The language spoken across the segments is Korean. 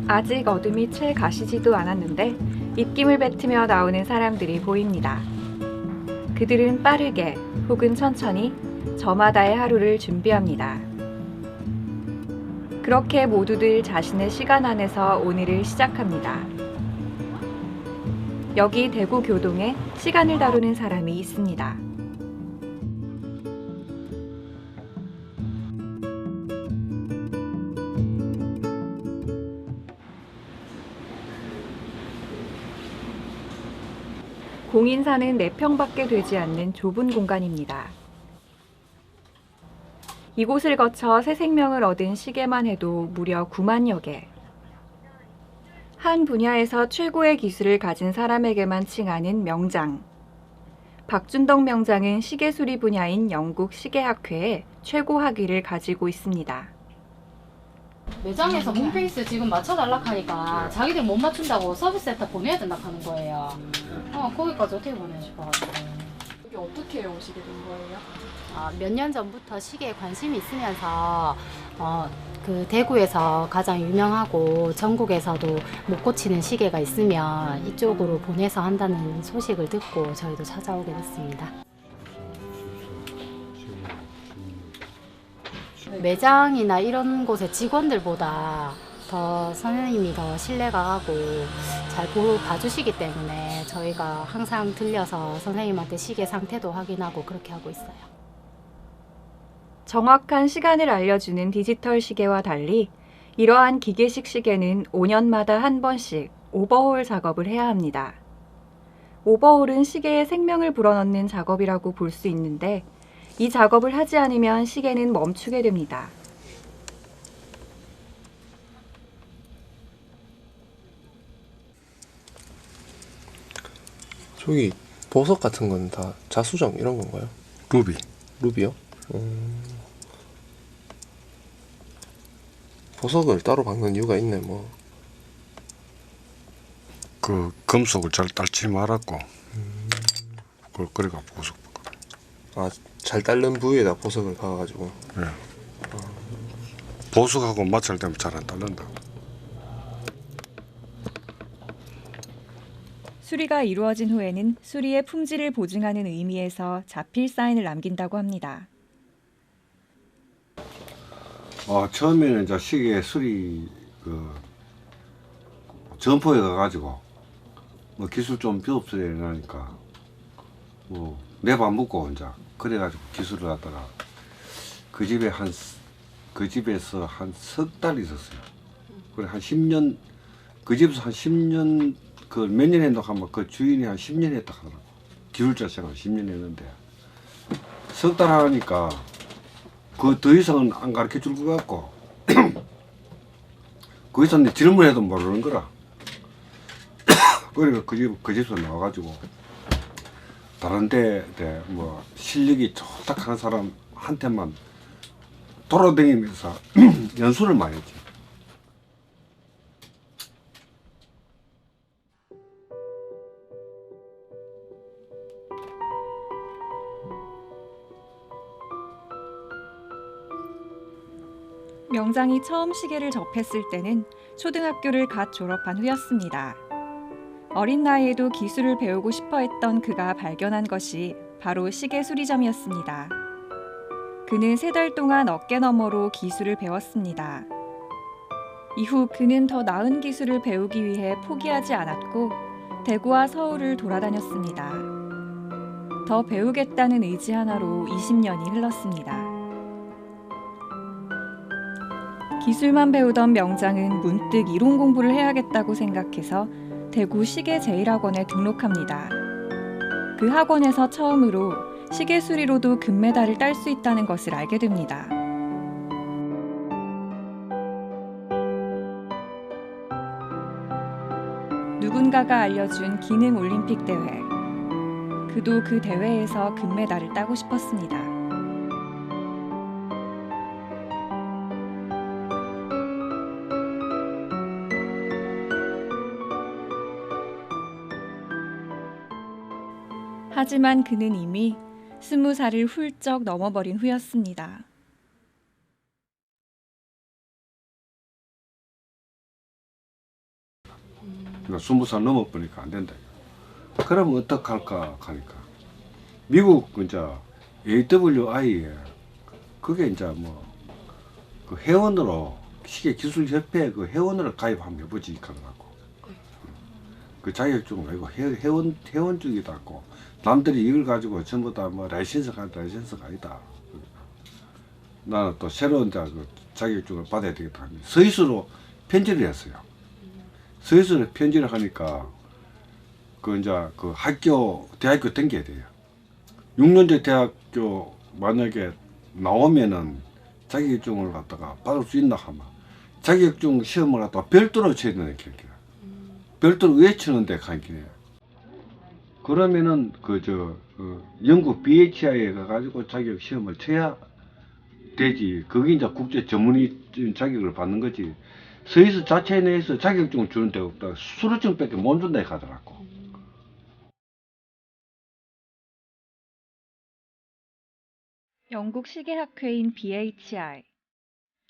아직 어둠이 채 가시지도 않았는데 입김을 뱉으며 나오는 사람들이 보입니다. 그들은 빠르게 혹은 천천히 저마다의 하루를 준비합니다. 그렇게 모두들 자신의 시간 안에서 오늘을 시작합니다. 여기 대구 교동에 시간을 다루는 사람이 있습니다. 공인사는 4평밖에 되지 않는 좁은 공간입니다. 이곳을 거쳐 새 생명을 얻은 시계만 해도 무려 9만여 개. 한 분야에서 최고의 기술을 가진 사람에게만 칭하는 명장. 박준덕 명장은 시계 수리 분야인 영국 시계학회에 최고 학위를 가지고 있습니다. 매장에서 문페이스 지금 맞춰달라 하니까 자기들 못 맞춘다고 서비스 센터 보내야 된다 하는 거예요. 거기까지 어떻게 보내주셔가지고. 여기 어떻게 오시게 된 거예요? 몇 년 전부터 시계에 관심이 있으면서 그 대구에서 가장 유명하고 전국에서도 못 고치는 시계가 있으면 이쪽으로 보내서 한다는 소식을 듣고 저희도 찾아오게 됐습니다. 매장이나 이런 곳의 직원들보다 더 선생님이 더 신뢰가 가고 잘 봐주시기 때문에 저희가 항상 들려서 선생님한테 시계 상태도 확인하고 그렇게 하고 있어요. 정확한 시간을 알려주는 디지털 시계와 달리 이러한 기계식 시계는 5년마다 한 번씩 오버홀 작업을 해야 합니다. 오버홀은 시계에 생명을 불어넣는 작업이라고 볼 수 있는데 이 작업을 하지 않으면 시계는 멈추게 됩니다. 저기 보석 같은 건 다 자수정 이런 건가요? 루비. 루비요? 보석을 따로 박는 이유가 있네 뭐. 그 금속을 잘 딸지 말았고 그래가 보석. 아, 잘 딸린 부위에다 보석을 박아가지고. 예. 보석하고 마찰되면 잘 안 딸린다. 수리가 이루어진 후에는 수리의 품질을 보증하는 의미에서 자필 사인을 남긴다고 합니다. 처음에는 이제 시계 수리 점포에 가가지고 뭐 기술 좀 비옵소리 나니까 뭐 내밥 안 먹고 이제 그래가지고 기술을 하다가 그 집에서 한 석 달 있었어요. 그래 한 10년 그 집에서 한 10년 그 몇 년 했노 하면 그 주인이 한 10년 했다 하더라고. 기술자 생활 10년 했는데 석 달 하니까 그 더 이상은 안 가르쳐 줄 것 같고 그 이상 내 질문해도 모르는 거라. 그러니까 그 집에서 나와가지고 다른 데 뭐 실력이 좋다 하는 사람한테만 돌아다니면서 연수를 많이 했지. 명장이 처음 시계를 접했을 때는 초등학교를 갓 졸업한 후였습니다. 어린 나이에도 기술을 배우고 싶어 했던 그가 발견한 것이 바로 시계 수리점이었습니다. 그는 3달 동안 어깨너머로 기술을 배웠습니다. 이후 그는 더 나은 기술을 배우기 위해 포기하지 않았고 대구와 서울을 돌아다녔습니다. 더 배우겠다는 의지 하나로 20년이 흘렀습니다. 기술만 배우던 명장은 문득 이론 공부를 해야겠다고 생각해서 대구 시계제일학원에 등록합니다. 그 학원에서 처음으로 시계 수리로도 금메달을 딸 수 있다는 것을 알게 됩니다. 누군가가 알려준 기능 올림픽 대회. 그도 그 대회에서 금메달을 따고 싶었습니다. 하지만 그는 이미 20살을 훌쩍 넘어버린 후였습니다. 나 20살 넘어보니까 안 된다. 그러면 어떡할까 하니까 미국 이제 AWI에 그게 이제 뭐 그 회원으로 시계 기술 협회 그 회원으로 가입 한번 해보지 하더라고. 그 자격증을 아니고 회원증이다 고 남들이 이걸 가지고 전부 다 뭐 라이센스가 아니다. 나는 또 새로운 이제 그 자격증을 받아야 되겠다 하니 스위스로 편지를 했어요. 스위스로 편지를 하니까 그 이제 그 대학교 등기해야 돼요. 6년제 대학교 만약에 나오면은 자격증을 갖다가 받을 수 있나 하면 자격증 시험을 갖다가 별도로 쳐야 되는 게 별도로 왜 치는데 가기네. 그러면은 영국 BHI에 가가지고 자격 시험을 쳐야 되지. 그게 이제 국제 전문의 자격을 받는 거지. 스위스 자체 내에서 자격증을 주는 데가 없다. 수료증밖에 못 준다 하더라고. 영국 시계학회인 BHI.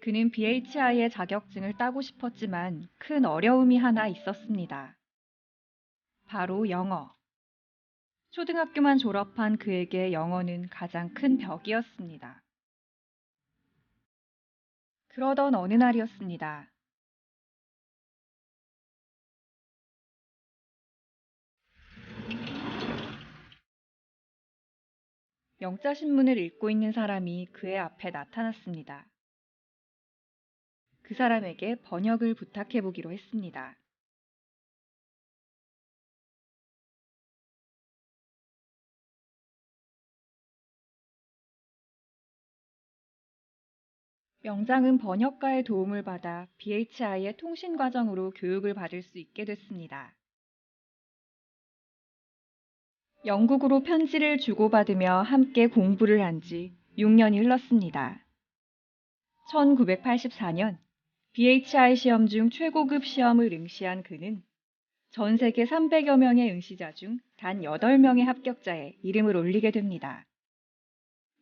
그는 BHI의 자격증을 따고 싶었지만 큰 어려움이 하나 있었습니다. 바로 영어. 초등학교만 졸업한 그에게 영어는 가장 큰 벽이었습니다. 그러던 어느 날이었습니다. 영자신문을 읽고 있는 사람이 그의 앞에 나타났습니다. 그 사람에게 번역을 부탁해보기로 했습니다. 명장은 번역가의 도움을 받아 BHI의 통신 과정으로 교육을 받을 수 있게 됐습니다. 영국으로 편지를 주고받으며 함께 공부를 한 지 6년이 흘렀습니다. 1984년 BHI 시험 중 최고급 시험을 응시한 그는 전 세계 300여 명의 응시자 중 단 8명의 합격자에 이름을 올리게 됩니다.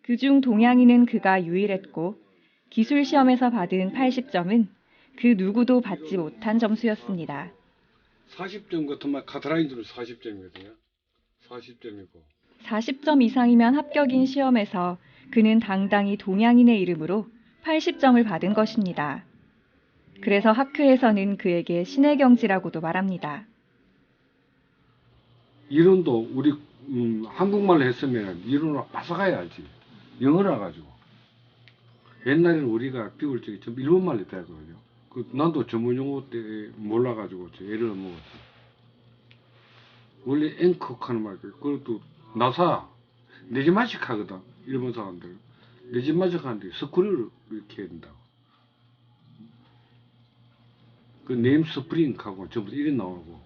그중 동양인은 그가 유일했고 기술 시험에서 받은 80점은 그 누구도 받지 못한 점수였습니다. 40점 같으면 카트라인으로 40점이거든요. 40점이고. 40점 이상이면 합격인 시험에서 그는 당당히 동양인의 이름으로 80점을 받은 것입니다. 그래서 학회에서는 그에게 신의 경지라고도 말합니다. 이론도 우리 한국말로 했으면 이론을 빠삭하게 알지. 영어를 가지고. 옛날에는 우리가 비울 적에 좀 일본말로 했거든요. 나도 전문 용어 때 몰라가지고 애를 먹었지. 원래 앵커 하는 말이 그것도 나사 내지마식 하거든. 일본 사람들 내지마식 하는데 스크류를 이렇게 해야 된다고. 그 네임 스프링하고 전부 이래 나오고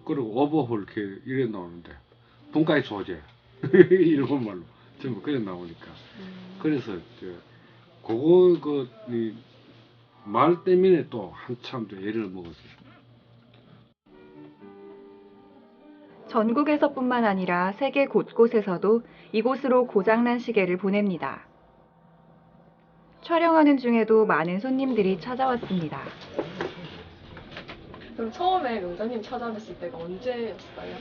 그리고 오버홀 이렇게 이래 나오는데 분가의 소재 일본말로 전부 그래 나오니까 그래서 그거 말 때문에 또 한참 애를 먹었어요. 전국에서뿐만 아니라 세계 곳곳에서도 이곳으로 고장난 시계를 보냅니다. 촬영하는 중에도 많은 손님들이 찾아왔습니다. 그럼 처음에 명장님 찾아뵀을 때가 언제였어요?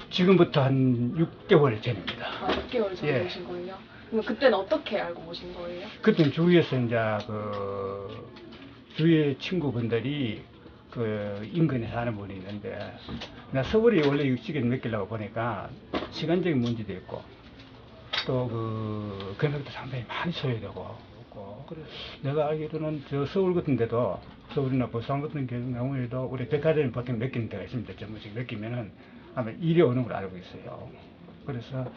지금부터 한 6개월 전입니다. 아, 6개월 전에 예. 오신 거예요? 그럼 그때는 어떻게 알고 오신 거예요? 그때 주위에서 이제 주위의 친구분들이 인근에 사는 분이 있는데, 나 서울에 원래 육식을 맡기려고 보니까 시간적인 문제도 있고, 또 금액도 상당히 많이 소요되고, 그래서 내가 알기로는 저 서울 같은 데도, 서울이나 부산 같은 경우에도 우리 백화점에 보통 맡기는 데가 있습니다. 전문직 맡기면은 아마 일이 오는 걸 알고 있어요. 그래서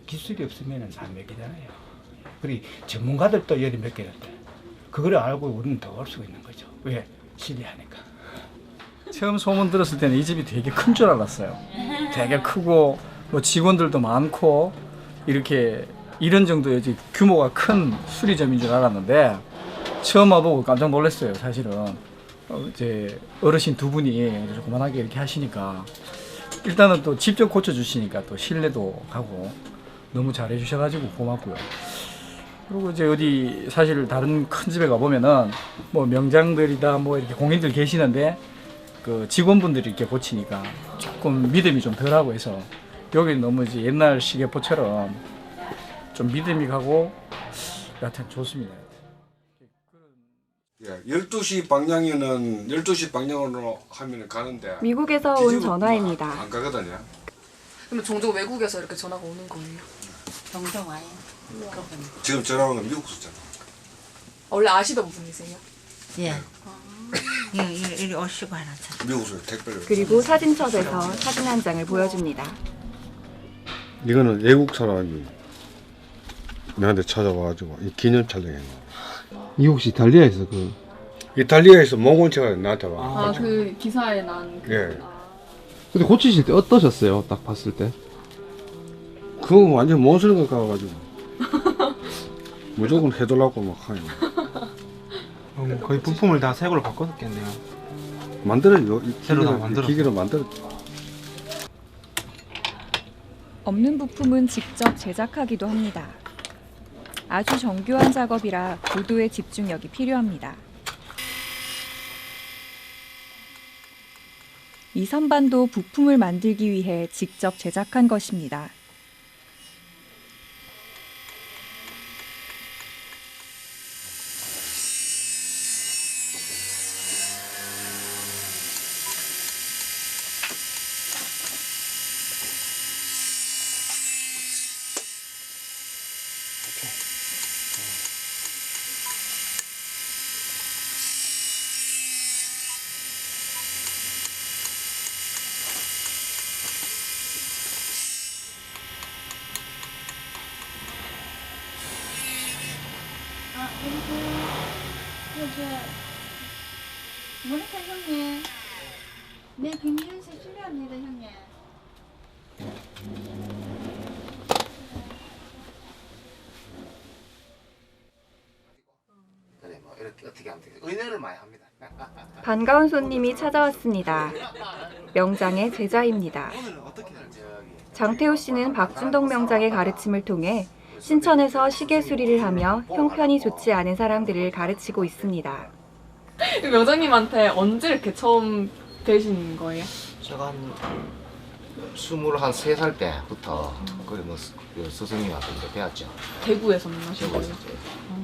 기술이 없으면 안 맡기잖아요. 그리고 전문가들도 열이 맡기는데 그걸 알고 우리는 더 올 수가 있는 거죠. 왜? 신뢰하니까. 처음 소문 들었을 때는 이 집이 되게 큰 줄 알았어요. 되게 크고 뭐 직원들도 많고 이렇게 이런 정도의 규모가 큰 수리점인 줄 알았는데 처음 와보고 깜짝 놀랐어요. 사실은 이제 어르신 두 분이 조그만하게 이렇게 하시니까 일단은 또 직접 고쳐주시니까 또 신뢰도 가고 너무 잘해주셔가지고 고맙고요. 그리고 이제 어디 사실 다른 큰 집에 가보면은 뭐 명장들이다 뭐 이렇게 공인들 계시는데 그 직원분들이 이렇게 고치니까 조금 믿음이 좀 덜하고 해서 여기 너무 이제 옛날 시계포처럼 좀 믿음이 가고 여하튼 좋습니다. 예, 12시 방향에는 12시 방향으로 하면 가는데 미국에서 온 뒤집으면 전화입니다. 안 가거든요. 그럼 종종 외국에서 이렇게 전화가 오는 거예요? 종종 와요. 지금 전화 오는 건 미국에서 전화. 원래 아시던 분이세요? 예. 이리 오시고 하나 참. 미국에서 택배를. 그리고 사진첩에서 사진 한 장을 보여줍니다. 이거는 외국 사람이 나한테 찾아와가지고 이 기념 촬영한 거. 이 혹시 이탈리아에서 이탈리아에서 몽골체가 나한테 와. 아, 그 기사에 난 그. 예. 근데 고치실 때 어떠셨어요? 딱 봤을 때? 그거 완전 못 쓰는 것 같아가지고 무조건 해달라고 막 하니. 거의 부품을 다 새 걸로 바꿨겠네요. 만들어요. 새로 다 만들었어요. 기계로 만들어. 없는 부품은 직접 제작하기도 합니다. 아주 정교한 작업이라 고도의 집중력이 필요합니다. 이 선반도 부품을 만들기 위해 직접 제작한 것입니다. 모니터 형님, 네 김준수 실례합니다 형님. 그래 뭐 이렇게 어떻게 하면 되겠어. 은혜를 많이 합니다. 반가운 손님이 찾아왔습니다. 명장의 제자입니다. 장태호 씨는 박준동 명장의 가르침을 통해 신천에서 시계 수리를 하며 형편이 좋지 않은 사람들을 가르치고 있습니다. 명장님한테 언제 이렇게 처음 뵈신 거예요? 제가 한 23살 때부터 거의 뭐 스승님한테 배웠죠. 대구에서 만나신 거예요? 대구에서.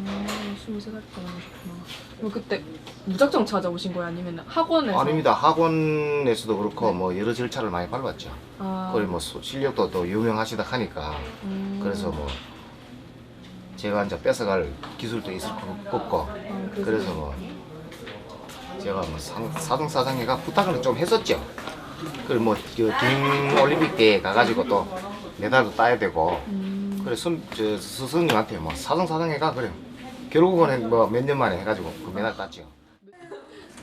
아, 23살 때 만나셨구나. 그럼 그때 무작정 찾아오신 거예요? 아니면 학원에서? 아닙니다. 학원에서도 그렇고 뭐 여러 절차를 많이 밟았죠. 아, 거의 뭐 실력도 또 유명하시다 하니까 그래서 뭐 제가 이제 뺏어갈 기술도 있을 것 같고 그래서 뭐 제가 뭐 사등사장회가 부탁을 좀 했었죠. 그리고 뭐 동올림픽 때 가가지고 또 메달도 따야 되고 그래 스승님한테 뭐 사등사장회가 그래 결국은 뭐 몇 년 만에 해가지고 그 메달 땄죠.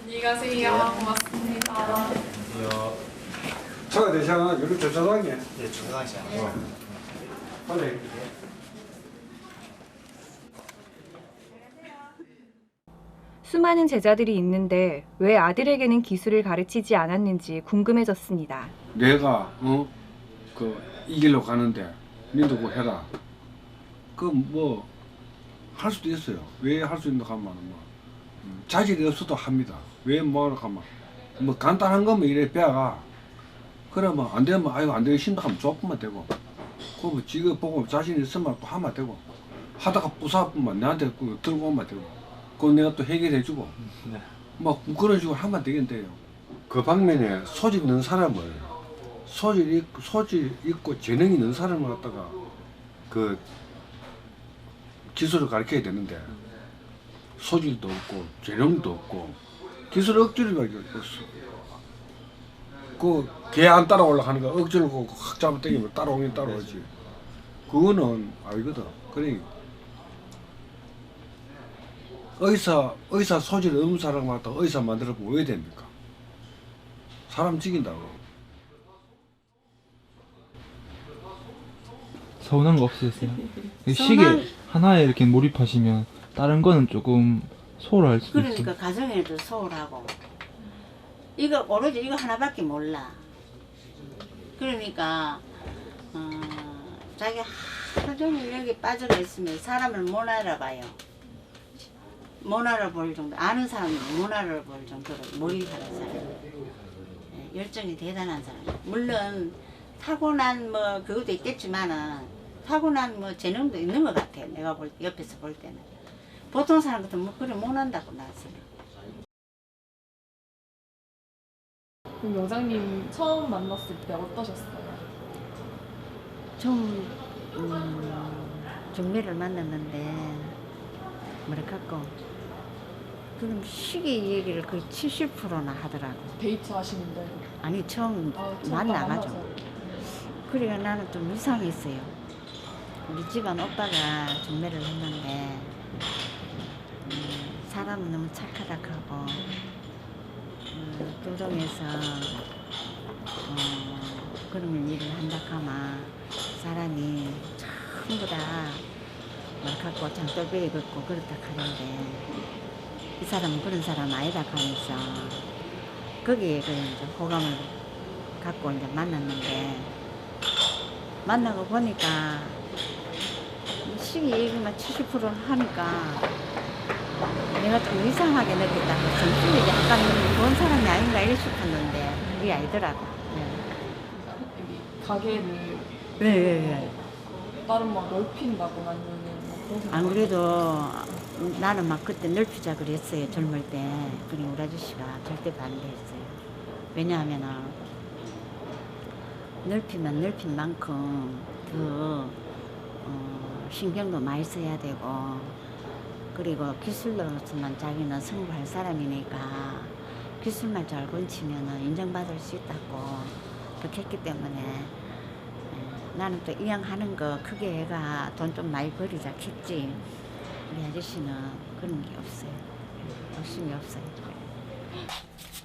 안녕히 가세요. 고맙습니다. 차가 되잖아. 여기 주차장이야. 네, 주차장이요. 빨리. 수많은 제자들이 있는데 왜 아들에게는 기술을 가르치지 않았는지 궁금해졌습니다. 내가 이길로 가는데 니도 그거 해라. 그 뭐 할 수도 있어요. 왜 할 수 있는가 하면 뭐 자질이 없어도 합니다. 왜 뭐하러 가면 뭐 간단한 거면 이래 배워가. 그러면 안 되면 아이고 안 되기 싫다 하면 조금만 되고. 그뭐 지금 보고 자신 있으면 또 하면 되고. 하다가 부사하면 내한테 들고 오면 되고. 그거 내가 또 해결해주고. 뭐 그런 식으로 하면 되겠는데요. 그 방면에 소질 있는 사람을 소질 있고 재능이 있는 사람을 갖다가 그 기술을 가르쳐야 되는데 소질도 없고 재능도 없고 기술 억지로밖에 없어. 그 개 안 따라오려고 하는 거 억지로 확 잡아 당기면 따라오긴 따라오지. 그거는 아니거든. 그러니 의사 소질 없는 사람 갖다 의사 만들어 보면 왜 됩니까? 사람 죽인다고. 서운한 거 없으셨어요? 시계 하나에 이렇게 몰입하시면 다른 거는 조금 소홀할 수도 있어요. 그러니까 가정에도 소홀하고 이거 오로지 이거 하나밖에 몰라. 그러니까 자기 하루 종일 여기 빠져가 있으면 사람을 못 알아봐요. 못 알아볼 정도, 아는 사람은 못 알아볼 정도로 몰입하는 사람. 열정이 대단한 사람. 물론 타고난 뭐 그것도 있겠지만은 타고난 뭐 재능도 있는 것 같아요. 내가 볼 때, 옆에서 볼 때는. 보통 사람 같은 뭐 그래 못한다고 나왔어요. 그럼 영장님 처음 만났을 때 어떠셨어요? 좀 정매를 만났는데 뭐랄까 그럼 시기 얘기를 거의 70%나 하더라고. 데이트 하시는데 아니 처음 처음 만나가지고. 만나서. 그래가 나는 좀 이상했어요. 우리 집안 오빠가 정매를 했는데 사람은 너무 착하다 하고 도동에서 그런 일을 한다 하면 사람이 전부 다 말갖고 장돌배기 걷고 그렇다 하는데 이 사람은 그런 사람 아니다 하면서 거기에 그 이제 호감을 갖고 이제 만났는데 만나고 보니까 시기 얘기만 70%를 하니까 내가 좀 이상하게 느꼈다고 정신이 약간 그런 사람이 아닌가 이래 싶었는데 그게 아니더라고. 여기 가게를 네. 다른 막 넓힌다거나 아니면 뭐 그런 생각. 안 그래도 나는 막 그때 넓히자 그랬어요. 젊을 때. 그리 우리 아저씨가 절대 반대했어요. 왜냐하면은 넓히면 넓힌 만큼 더 신경도 많이 써야 되고 그리고 기술로서만 자기는 승부할 사람이니까 기술만 잘 건치면은 인정받을 수 있다고 그렇게 했기 때문에 나는 또 이왕하는 거 크게 애가 돈 좀 많이 벌이자 했지. 우리 아저씨는 그런 게 없어요. 욕심이 없어요.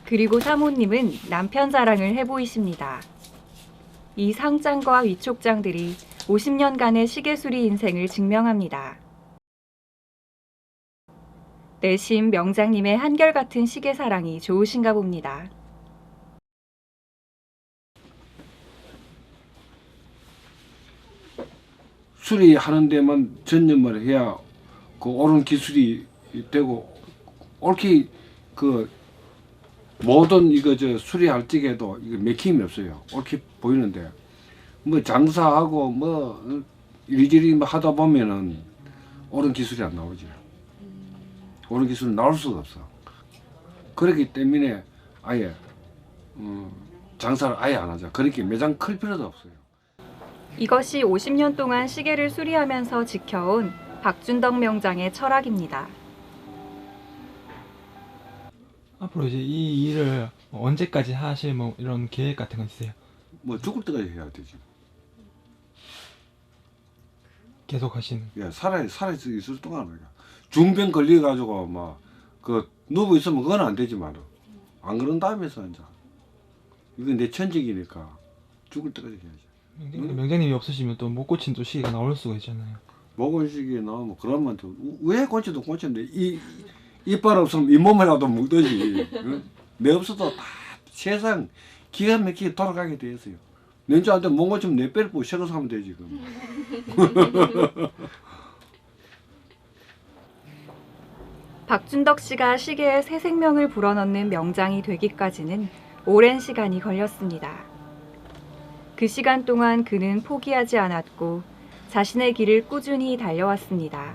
그리고 사모님은 남편 자랑을 해보이십니다. 이 상장과 위촉장들이 50년간의 시계수리 인생을 증명합니다. 내심 명장님의 한결같은 시계 사랑이 좋으신가 봅니다. 수리하는 데만 전념을 해야 그 옳은 기술이 되고 옳게 그 모든 이거 저 수리할 적에도 이거 맥힘이 없어요. 옳게 보이는데 뭐 장사하고 뭐 이리저리 뭐 하다 보면은 옳은 기술이 안 나오죠. 옳은 기술은 나올 수가 없어. 그렇기 때문에 아예 장사를 아예 안 하죠. 그렇게 매장 클 필요도 없어요. 이것이 50년 동안 시계를 수리하면서 지켜온 박준덕 명장의 철학입니다. 앞으로 이제 이 일을 언제까지 하실 뭐 이런 계획 같은 거 있어요? 뭐 죽을 때까지 해야 되지. 계속 하시는. 야, 살아 있을 동안 말이야. 중병 걸려 가지고 막 그 누워 있으면 그건 안 되지만 안 그런 다음에서 이제 이건 내 천직이니까 죽을 때까지 해야지. 명장님이 없으시면 또 못 고친 또 시기가 나올 수가 있잖아요. 먹은 시기에 나오면 그러면 왜 고쳐도 고쳤는데 이빨 없으면 잇몸이라도 먹듯이 내 없어도 다 세상 기가 막히게 돌아가게 돼 있어요. nen주한테 못 고치면 내 뺄 보고 새거 사면 되지 그럼. 박준덕 씨가 시계에 새 생명을 불어넣는 명장이 되기까지는 오랜 시간이 걸렸습니다. 그 시간 동안 그는 포기하지 않았고 자신의 길을 꾸준히 달려왔습니다.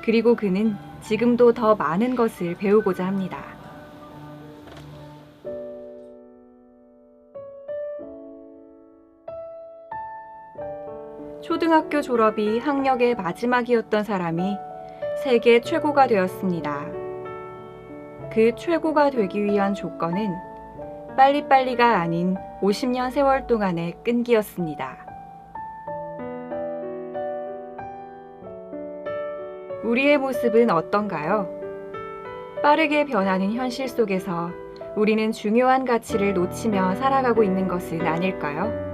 그리고 그는 지금도 더 많은 것을 배우고자 합니다. 초등학교 졸업이 학력의 마지막이었던 사람이 세계 최고가 되었습니다. 그 최고가 되기 위한 조건은 빨리빨리가 아닌 50년 세월 동안의 끈기였습니다. 우리의 모습은 어떤가요? 빠르게 변하는 현실 속에서 우리는 중요한 가치를 놓치며 살아가고 있는 것은 아닐까요?